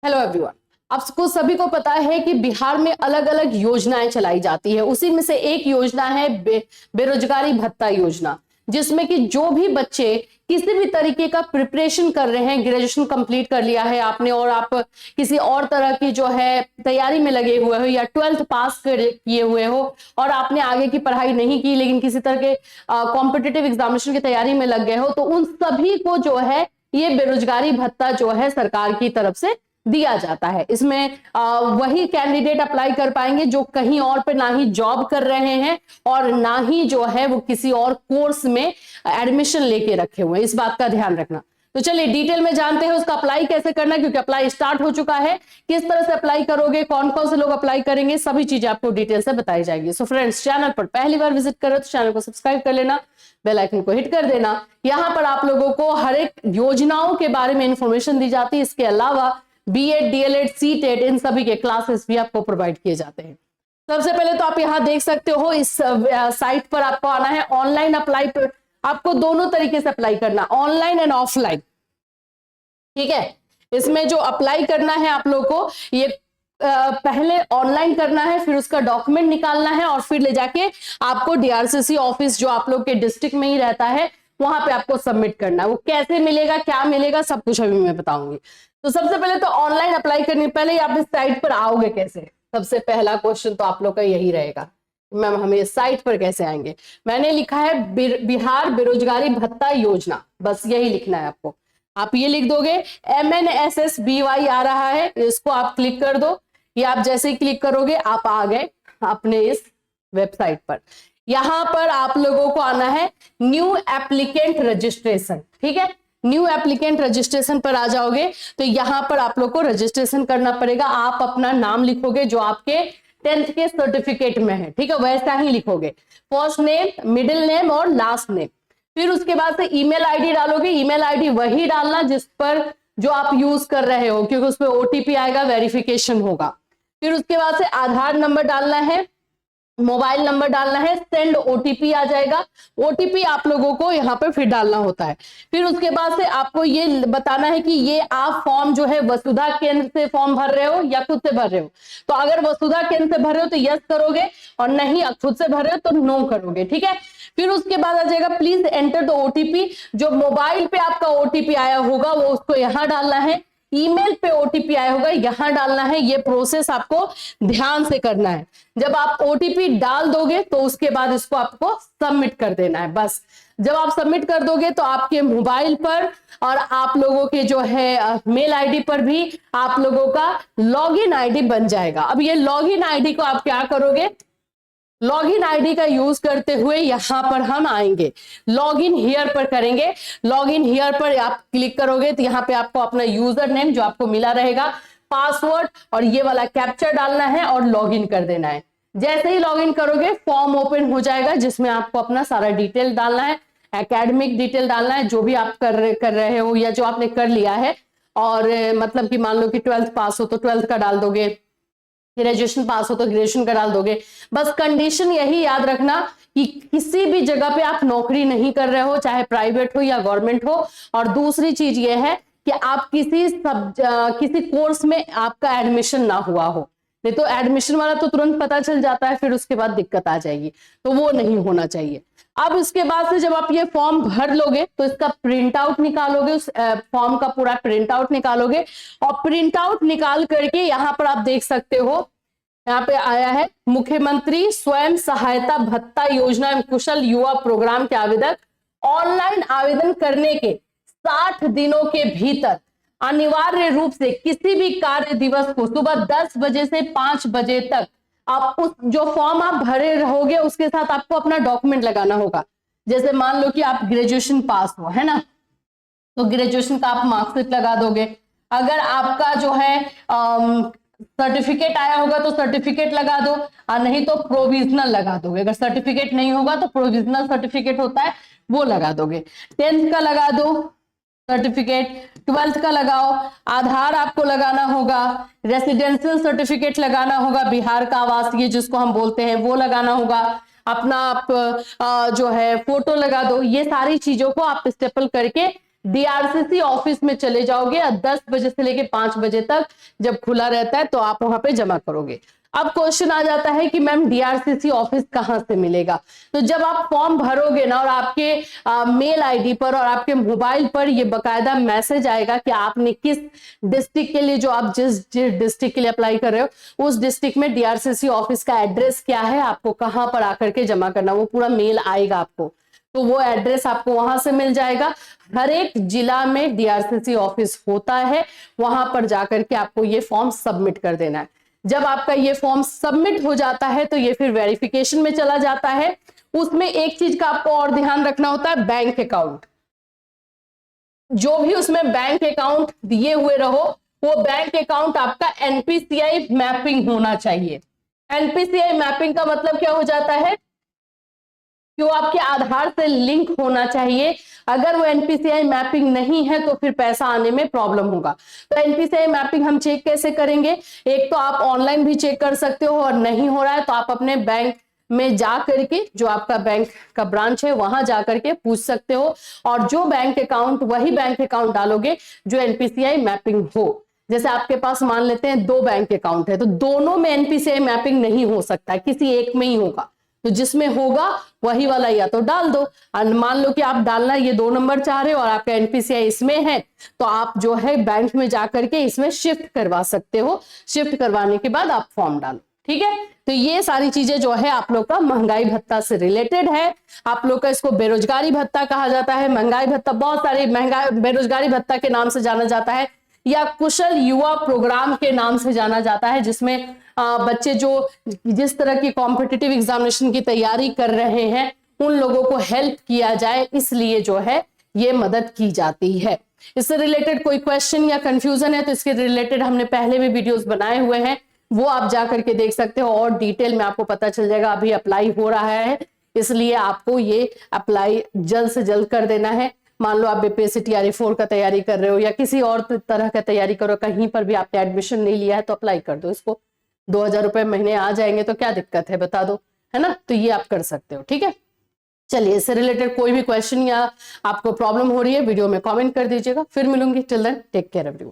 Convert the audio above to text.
Hello everyone. आपको सभी को पता है कि बिहार में अलग अलग योजनाएं चलाई जाती है। उसी में से एक योजना है बेरोजगारी भत्ता योजना, जिसमें कि जो भी बच्चे किसी भी तरीके का प्रिपरेशन कर रहे हैं, ग्रेजुएशन कंप्लीट कर लिया है आपने और आप किसी और तरह की जो है तैयारी में लगे हुए हो या 12th पास किए हुए हो और आपने आगे की पढ़ाई नहीं की लेकिन किसी तरह के कॉम्पिटिटिव एग्जामिनेशन की तैयारी में लग गए हो, तो उन सभी को जो है ये बेरोजगारी भत्ता जो है सरकार की तरफ से दिया जाता है। इसमें वही कैंडिडेट अप्लाई कर पाएंगे जो कहीं और पे ना ही जॉब कर रहे हैं और ना ही जो है वो किसी और कोर्स में एडमिशन लेके रखे हुए हैं। इस बात का ध्यान रखना। तो चलिए डिटेल में जानते हैं उसका अप्लाई कैसे करना है, क्योंकि अप्लाई स्टार्ट हो चुका है। किस तरह से अप्लाई करोगे, कौन कौन से लोग अप्लाई करेंगे, सभी चीजें आपको डिटेल से बताई जाएगी। सो फ्रेंड्स, चैनल पर पहली बार विजिट करो तो चैनल को सब्सक्राइब कर लेना, बेल आइकन को हिट कर देना। यहां पर आप लोगों को हर एक योजनाओं के बारे में इंफॉर्मेशन दी जाती है। इसके अलावा बीएड, डीएलएड, सीटेट इन सभी के क्लासेस भी आपको प्रोवाइड किए जाते हैं। सबसे पहले तो आप यहां देख सकते हो इस साइट पर आपको आना है। ऑनलाइन अप्लाई पर आपको दोनों तरीके से अप्लाई करना, ऑनलाइन एंड ऑफलाइन। ठीक है, इसमें जो अप्लाई करना है आप लोग को ये पहले ऑनलाइन करना है, फिर उसका डॉक्यूमेंट निकालना है और फिर ले जाके आपको डीआरसीसी ऑफिस जो आप लोग के डिस्ट्रिक्ट में ही रहता है वहां पे आपको सबमिट करना है। वो कैसे मिलेगा, क्या मिलेगा, सब कुछ अभी मैं बताऊंगी। तो सबसे पहले तो ऑनलाइन अप्लाई करने पहले आप इस साइट पर आओगे कैसे, सबसे पहला क्वेश्चन तो आप लोग का यही रहेगा, मैम हम इस साइट पर कैसे आएंगे। मैंने लिखा है बिहार बेरोजगारी भत्ता योजना, बस यही लिखना है आपको। आप ये लिख दोगे, MNSSBY आ रहा है, इसको आप क्लिक कर दो। ये आप जैसे ही क्लिक करोगे आप आ गए अपने इस वेबसाइट पर। यहां पर आप लोगों को आना है न्यू एप्लीकेंट रजिस्ट्रेशन। ठीक है, न्यू एप्लीकेंट रजिस्ट्रेशन पर आ जाओगे तो यहां पर आप लोग को रजिस्ट्रेशन करना पड़ेगा। आप अपना नाम लिखोगे जो आपके 10th के सर्टिफिकेट में है, ठीक है, वैसा ही लिखोगे, फर्स्ट नेम, मिडिल नेम और लास्ट नेम। फिर उसके बाद से ईमेल आईडी डालोगे। ईमेल आईडी वही डालना जिस पर जो आप यूज कर रहे हो, क्योंकि उसमें ओटीपी आएगा, वेरिफिकेशन होगा। फिर उसके बाद से आधार नंबर डालना है, मोबाइल नंबर डालना है, सेंड ओटीपी आ जाएगा। ओटीपी आप लोगों को यहाँ पर फिर डालना होता है। फिर उसके बाद से आपको ये बताना है कि ये आप फॉर्म जो है वसुधा केंद्र से फॉर्म भर रहे हो या खुद से भर रहे हो। तो अगर वसुधा केंद्र से भर रहे हो तो यस करोगे और नहीं खुद से भर रहे हो तो नो करोगे। ठीक है, फिर उसके बाद आ जाएगा प्लीज एंटर द ओटीपी। जो मोबाइल पे आपका ओटीपी आया होगा वो उसको यहाँ डालना है, ईमेल पे ओटीपी आया होगा यहां डालना है। ये प्रोसेस आपको ध्यान से करना है। जब आप ओटीपी डाल दोगे तो उसके बाद इसको आपको सबमिट कर देना है। बस जब आप सबमिट कर दोगे तो आपके मोबाइल पर और आप लोगों के जो है मेल आईडी पर भी आप लोगों का लॉगिन आईडी बन जाएगा। अब ये लॉगिन आईडी को आप क्या करोगे, लॉगिन आईडी का यूज करते हुए यहां पर हम आएंगे, लॉगिन हियर पर करेंगे। लॉगिन हियर पर आप क्लिक करोगे तो यहाँ पे आपको अपना यूजर नेम जो आपको मिला रहेगा, पासवर्ड और ये वाला कैप्चर डालना है और लॉगिन कर देना है। जैसे ही लॉगिन करोगे फॉर्म ओपन हो जाएगा जिसमें आपको अपना सारा डिटेल डालना है, एकेडमिक डिटेल डालना है, जो भी आप कर रहे हो या जो आपने कर लिया है। और मतलब कि मान लो कि 12th पास हो तो 12th का डाल दोगे, ग्रेजुएशन पास हो तो ग्रेजुएशन का डाल दोगे। बस कंडीशन यही याद रखना कि किसी भी जगह पे आप नौकरी नहीं कर रहे हो, चाहे प्राइवेट हो या गवर्नमेंट हो। और दूसरी चीज ये है कि आप किसी कोर्स में आपका एडमिशन ना हुआ हो, नहीं तो एडमिशन वाला तो तुरंत पता चल जाता है, फिर उसके बाद दिक्कत आ जाएगी, तो वो नहीं होना चाहिए। अब इसके बाद से जब आप ये फॉर्म भर लोगे तो इसका प्रिंट आउट निकालोगे, उस फॉर्म का पूरा प्रिंट आउट निकालोगे और प्रिंट आउट निकाल करके यहां पर आप देख सकते हो, यहाँ पे आया है मुख्यमंत्री स्वयं सहायता भत्ता योजना एवं कुशल युवा प्रोग्राम के आवेदक ऑनलाइन आवेदन करने के 60 दिनों के भीतर अनिवार्य रूप से किसी भी कार्य दिवस को सुबह 10 बजे से 5 बजे तक आप उस जो फॉर्म आप भरे रहोगे उसके साथ आपको अपना डॉक्यूमेंट लगाना होगा। जैसे मान लो कि आप ग्रेजुएशन पास हो, है ना, तो ग्रेजुएशन का आप मार्कशीट लगा दोगे। अगर आपका जो है सर्टिफिकेट आया होगा तो सर्टिफिकेट लगा दो, और नहीं तो प्रोविजनल लगा दोगे। अगर सर्टिफिकेट नहीं होगा तो प्रोविजनल सर्टिफिकेट होता है वो लगा दोगे। 10th का लगा दो सर्टिफिकेट, 12th का लगाओ, आधार आपको लगाना होगा, रेसिडेंशियल सर्टिफिकेट लगाना होगा, बिहार का आवासीय जिसको हम बोलते हैं वो लगाना होगा, अपना आप जो है फोटो लगा दो। ये सारी चीजों को आप स्टेपल करके डीआरसीसी ऑफिस में चले जाओगे या 10 बजे से लेके 5 बजे तक जब खुला रहता है तो आप वहां पे जमा करोगे। अब क्वेश्चन आ जाता है कि मैम डीआरसीसी ऑफिस कहां से मिलेगा? तो जब आप फॉर्म भरोगे ना और आपके मेल आईडी पर और आपके मोबाइल पर ये बकायदा मैसेज आएगा कि आपने किस डिस्ट्रिक्ट के लिए, जो आप जिस डिस्ट्रिक्ट के लिए अप्लाई कर रहे हो उस डिस्ट्रिक्ट में डीआरसीसी ऑफिस का एड्रेस क्या है, आपको कहां पर आकर के जमा करना, वो पूरा मेल आएगा आपको। तो वो एड्रेस आपको वहां से मिल जाएगा। हर एक जिला में डीआरसीसी ऑफिस होता है, वहां पर जाकर के आपको ये फॉर्म सबमिट कर देना है। जब आपका ये फॉर्म सबमिट हो जाता है तो ये फिर वेरिफिकेशन में चला जाता है। उसमें एक चीज का आपको और ध्यान रखना होता है, बैंक अकाउंट। जो भी उसमें बैंक अकाउंट दिए हुए रहो वो बैंक अकाउंट आपका एनपीसीआई मैपिंग होना चाहिए। एनपीसीआई मैपिंग का मतलब क्या हो जाता है कि वो आपके आधार से लिंक होना चाहिए। अगर वो एनपीसीआई मैपिंग नहीं है तो फिर पैसा आने में प्रॉब्लम होगा। तो एनपीसीआई मैपिंग हम चेक कैसे करेंगे? एक तो आप ऑनलाइन भी चेक कर सकते हो और नहीं हो रहा है तो आप अपने बैंक में जा करके, जो आपका बैंक का ब्रांच है वहां जा करके पूछ सकते हो, और जो बैंक अकाउंट, वही बैंक अकाउंट डालोगे जो एनपीसीआई मैपिंग हो। जैसे आपके पास मान लेते हैं 2 बैंक अकाउंट है तो दोनों में एनपीसीआई मैपिंग नहीं हो सकता, किसी एक में ही होगा। तो जिसमें होगा वही वाला या तो डाल दो। और मान लो कि आप डालना ये 2 नंबर चाह रहे हो और आपका एनपीसीआई इसमें है तो आप जो है बैंक में जाकर के इसमें शिफ्ट करवा सकते हो। शिफ्ट करवाने के बाद आप फॉर्म डालो, ठीक है। तो ये सारी चीजें जो है आप लोग का महंगाई भत्ता से रिलेटेड है। आप लोग का इसको बेरोजगारी भत्ता कहा जाता है। महंगाई भत्ता बहुत सारे बेरोजगारी भत्ता के नाम से जाना जाता है या कुशल युवा प्रोग्राम के नाम से जाना जाता है, जिसमें बच्चे जो जिस तरह की कॉम्पिटिटिव एग्जामिनेशन की तैयारी कर रहे हैं उन लोगों को हेल्प किया जाए, इसलिए जो है ये मदद की जाती है। इससे रिलेटेड कोई क्वेश्चन या कंफ्यूजन है तो इसके रिलेटेड हमने पहले भी वीडियोस बनाए हुए हैं, वो आप जा करके देख सकते हो और डिटेल में आपको पता चल जाएगा। अभी अप्लाई हो रहा है इसलिए आपको ये अप्लाई जल्द से जल्द कर देना है। मान लो आप बीपीएससी टीआरई 4 का तैयारी कर रहे हो या किसी और तरह का तैयारी करो, कहीं पर भी आपने एडमिशन नहीं लिया है तो अप्लाई कर दो इसको। 2000 रुपए महीने आ जाएंगे तो क्या दिक्कत है, बता दो, है ना। तो ये आप कर सकते हो, ठीक है। चलिए, इससे रिलेटेड कोई भी क्वेश्चन या आपको प्रॉब्लम हो रही है वीडियो में कमेंट कर दीजिएगा। फिर मिलूंगी, till then take care everyone.